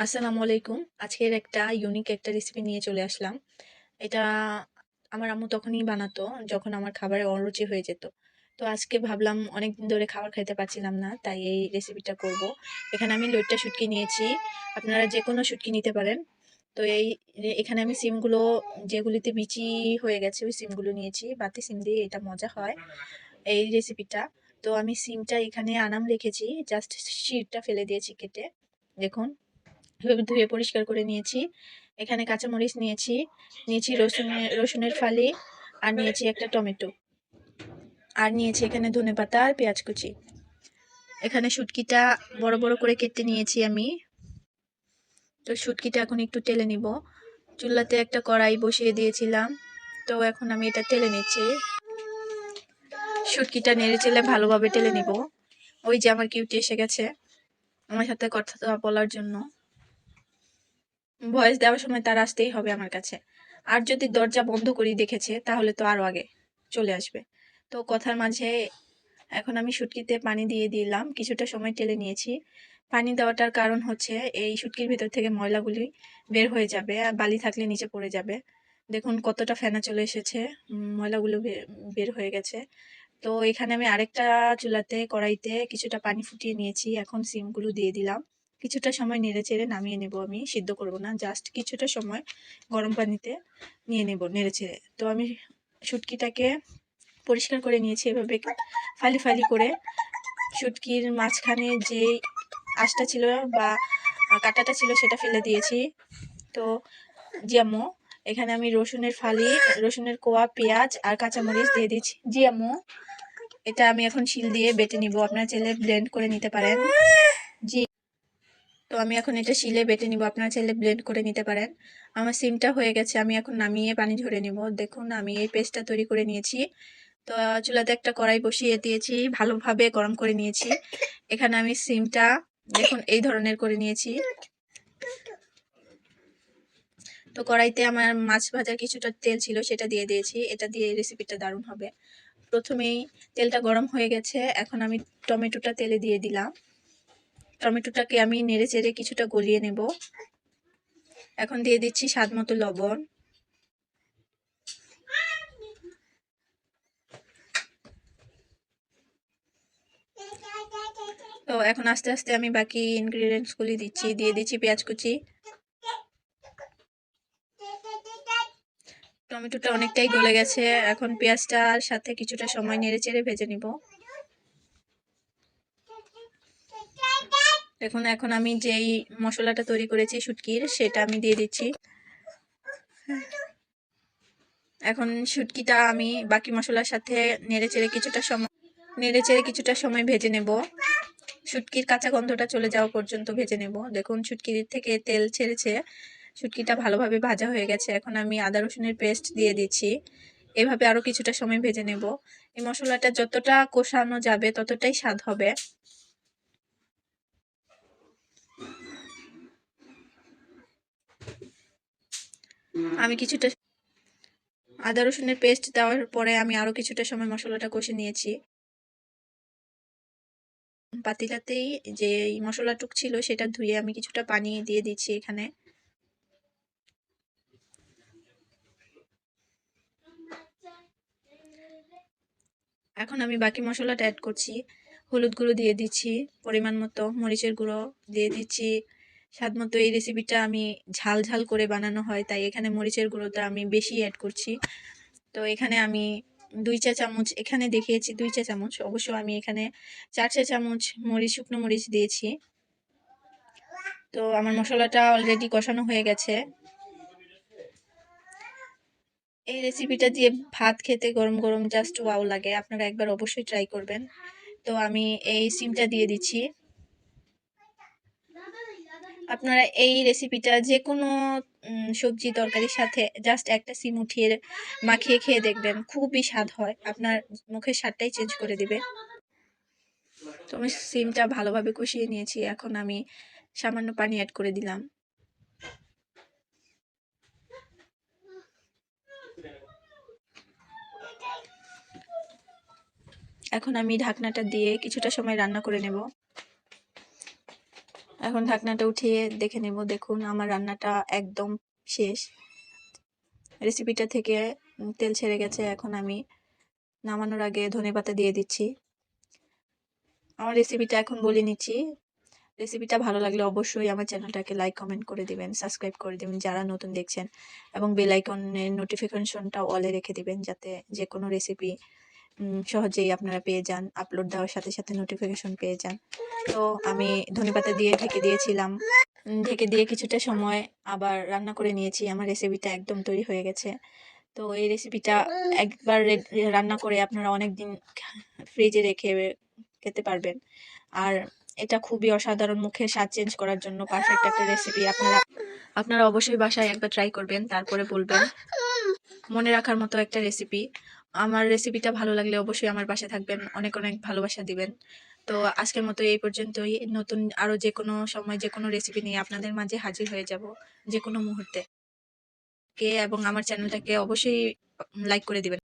আসসালামু আলাইকুম। আজকের একটা ইউনিক একটা রেসিপি নিয়ে চলে আসলাম। এটা আমার আম্মু তখনই বানাতো যখন আমার খাবারে অরুচি হয়ে যেত। তো আজকে ভাবলাম অনেকদিন ধরে খাবার খাইতে পারছিলাম না, তাই এই রেসিপিটা করব। এখানে আমি লইট্টা শুটকি নিয়েছি। আপনারা যেকোনো শুটকি নিতে পারেন। তো এখানে আমি সিমগুলো যেগুলিতে বিচি হয়ে গেছে ওই সিমগুলো নিয়েছি। বাতি সিম দিয়ে এটা মজা হয় এই রেসিপিটা। তো আমি সিমটা এখানে আনাম রেখেছি, জাস্ট শিরটা ফেলে দিয়েছি কেটে। দেখুন এভাবে ধুয়ে পরিষ্কার করে নিয়েছি। এখানে কাঁচামরিচ নিয়েছি, নিয়েছি রসুনের ফালি, আর নিয়েছি একটা টমেটো, আর নিয়েছি এখানে ধনেপাতা আর পেঁয়াজ কুচি। এখানে শুটকিটা বড় বড় করে কেটে নিয়েছি আমি। তো শুটকিটা এখন একটু টেলে নিব। চুলাতে একটা কড়াই বসিয়ে দিয়েছিলাম, তো এখন আমি এটা টেলে নিচ্ছি। শুটকিটা নেড়ে চেলে ভালোভাবে টেলে নিব। ওই যে আমার কিউটি এসে গেছে আমার সাথে কথা বলার জন্য। ভয়েস দেওয়ার সময় তার আসতেই হবে আমার কাছে। আর যদি দরজা বন্ধ করি দেখেছে তাহলে তো আরো আগে চলে আসবে। তো কথার মাঝে এখন আমি শুটকিতে পানি দিয়ে দিলাম, কিছুটা সময় টেলে নিয়েছি। পানি দেওয়াটার কারণ হচ্ছে এই শুটকির ভিতর থেকে ময়লাগুলি বের হয়ে যাবে, আর বালি থাকলে নিচে পড়ে যাবে। দেখুন কতটা ফেনা চলে এসেছে, ময়লাগুলো বের হয়ে গেছে। তো এখানে আমি আরেকটা চুলাতে কড়াইতে কিছুটা পানি ফুটিয়ে নিয়েছি। এখন সিমগুলো দিয়ে দিলাম। কিছুটা সময় নেড়ে চেড়ে নামিয়ে নেব। আমি সিদ্ধ করব না, জাস্ট কিছুটা সময় গরম পানিতে নিয়ে নেব নেড়ে চেড়ে। তো আমি শুটকিটাকে পরিষ্কার করে নিয়েছি এভাবে ফালি ফালি করে। শুটকির মাঝখানে যে আঁশটা ছিল বা কাঁটাটা ছিল সেটা ফেলে দিয়েছি। তো জিয়ামো এখানে আমি রসুনের ফালি, রসুনের কোয়া, পেঁয়াজ আর কাঁচামরিচ দিয়ে দিচ্ছি। জিয়ামো এটা আমি এখন শিল দিয়ে বেটে নিব, আপনারা চাইলে ব্লেন্ড করে নিতে পারেন। জি, তো আমি এখন এটা শিলে বেটে নিব, আপনারা চাইলে ব্লেন্ড করে নিতে পারেন। আমার সিমটা হয়ে গেছে, আমি এখন নামিয়ে পানি ঝরে নিব। দেখুন আমি এই পেস্টটা তৈরি করে নিয়েছি। তো চুলাতে একটা কড়াই বসিয়ে দিয়েছি, ভালোভাবে গরম করে নিয়েছি। এখানে আমি সিমটা দেখুন এই ধরনের করে নিয়েছি। তো কড়াইতে আমার মাছ ভাজার কিছুটা তেল ছিল, সেটা দিয়ে দিয়েছি। এটা দিয়ে রেসিপিটা দারুণ হবে। প্রথমেই তেলটা গরম হয়ে গেছে, এখন আমি টমেটোটা তেলে দিয়ে দিলাম। টমেটোটাকে আমি নেড়ে চেড়ে কিছুটা গলিয়ে নেব। এখন দিয়ে দিচ্ছি স্বাদ মতো লবণ। তো এখন আস্তে আস্তে আমি বাকি ইনগ্রিডিয়েন্টস গুলি দিয়ে দিচ্ছি পেঁয়াজ কুচি। টমেটোটা অনেকটাই গলে গেছে, এখন পেঁয়াজটার সাথে কিছুটা সময় নেড়ে চেড়ে ভেজে নিব। দেখুন এখন আমি যেই মশলাটা তৈরি করেছি শুটকির, সেটা আমি দিয়ে দিচ্ছি। এখন শুটকিটা আমি বাকি মশলার সাথে নেড়ে চেড়ে কিছুটা সময় ভেজে নেব। শুটকির কাঁচা গন্ধটা চলে যাওয়া পর্যন্ত ভেজে নেব। দেখুন শুটকির থেকে তেল ছেড়েছে, শুটকিটা ভালোভাবে ভাজা হয়ে গেছে। এখন আমি আদা রসুনের পেস্ট দিয়ে দিচ্ছি। এভাবে আরো কিছুটা সময় ভেজে নেব। এই মশলাটা যতটা কষানো যাবে ততটাই স্বাদ হবে। আমি কিছুটা আদা রসুনের পেস্ট দেওয়ার পরে আমি আরো কিছুটা সময় মশলাটা কষে নিয়েছি। পাতিলাতেই যে মশলাটুক ছিল সেটা ধুয়ে আমি কিছুটা পানি দিয়ে দিচ্ছি এখানে। এখন আমি বাকি মশলাটা অ্যাড করছি। হলুদ গুঁড়ো দিয়ে দিচ্ছি পরিমাণ মতো, মরিচের গুঁড়ো দিয়ে দিচ্ছি স্বাদ মতো। এই রেসিপিটা আমি ঝাল ঝাল করে বানানো হয়, তাই এখানে মরিচের গুঁড়োটা আমি বেশি অ্যাড করছি। তো এখানে আমি 2 চা চামচ, এখানে দেখিয়েছি 2 চা চামচ, অবশ্য আমি এখানে 4 চা চামচ শুকনো মরিচ দিয়েছি। তো আমার মশলাটা অলরেডি কষানো হয়ে গেছে। এই রেসিপিটা দিয়ে ভাত খেতে গরম গরম জাস্ট ওয়াও লাগে, আপনারা একবার অবশ্যই ট্রাই করবেন। তো আমি এই সিমটা দিয়ে দিচ্ছি। আপনারা এই রেসিপিটা যে কোনো সবজি তরকারির সাথে জাস্ট একটা সিম উঠিয়ে মাখিয়ে খেয়ে দেখবেন, খুবই স্বাদ হয়, আপনার মুখের স্বাদটাই চেঞ্জ করে দিবে। তো আমি সিমটা ভালোভাবে কষিয়ে নিয়েছি, এখন আমি সামান্য পানি অ্যাড করে দিলাম। এখন আমি ঢাকনাটা দিয়ে কিছুটা সময় রান্না করে নেব। এখন ঢাকনাটা উঠিয়ে দেখে নেব। দেখুন আমার রান্নাটা একদম শেষ। রেসিপিটা থেকে তেল ছেড়ে গেছে। এখন আমি নামানোর আগে ধনেপাতা দিয়ে দিচ্ছি। আমার রেসিপিটা এখন বলে নিচ্ছি। রেসিপিটা ভালো লাগলে অবশ্যই আমার চ্যানেলটাকে লাইক, কমেন্ট করে দিবেন, সাবস্ক্রাইব করে দিবেন যারা নতুন দেখছেন, এবং বেল আইকনের নোটিফিকেশনটা অলে রেখে দিবেন যাতে যেকোনো রেসিপি সহজেই আপনারা পেয়ে যান। আপলোড দেওয়ার সাথে সাথে নোটিফিকেশন পেয়ে যান। তো আমি ধনেপাতা দিয়ে ঢেকে দিয়েছিলাম। ঢেকে দিয়ে কিছুটা সময় আবার রান্না করে নিয়েছি। আমার রেসিপিটা একদম তৈরি হয়ে গেছে। তো এই রেসিপিটা একবার রান্না করে আপনারা অনেকদিন ফ্রিজে রেখে খেতে পারবেন। আর এটা খুবই অসাধারণ, মুখের স্বাদ চেঞ্জ করার জন্য পারফেক্ট একটা রেসিপি। আপনারা অবশ্যই বাসায় একবার ট্রাই করবেন, তারপরে বলবেন। মনে রাখার মতো একটা রেসিপি। আমার রেসিপিটা ভালো লাগলে অবশ্যই আমার পাশে থাকবেন, অনেক অনেক ভালোবাসা দিবেন। তো আজকের মতো এই পর্যন্তই। নতুন আরো যে কোনো সময় যে কোনো রেসিপি নিয়ে আপনাদের মাঝে হাজির হয়ে যাব যে কোনো মুহূর্তে। এবং আমার চ্যানেলটাকে অবশ্যই লাইক করে দিবেন।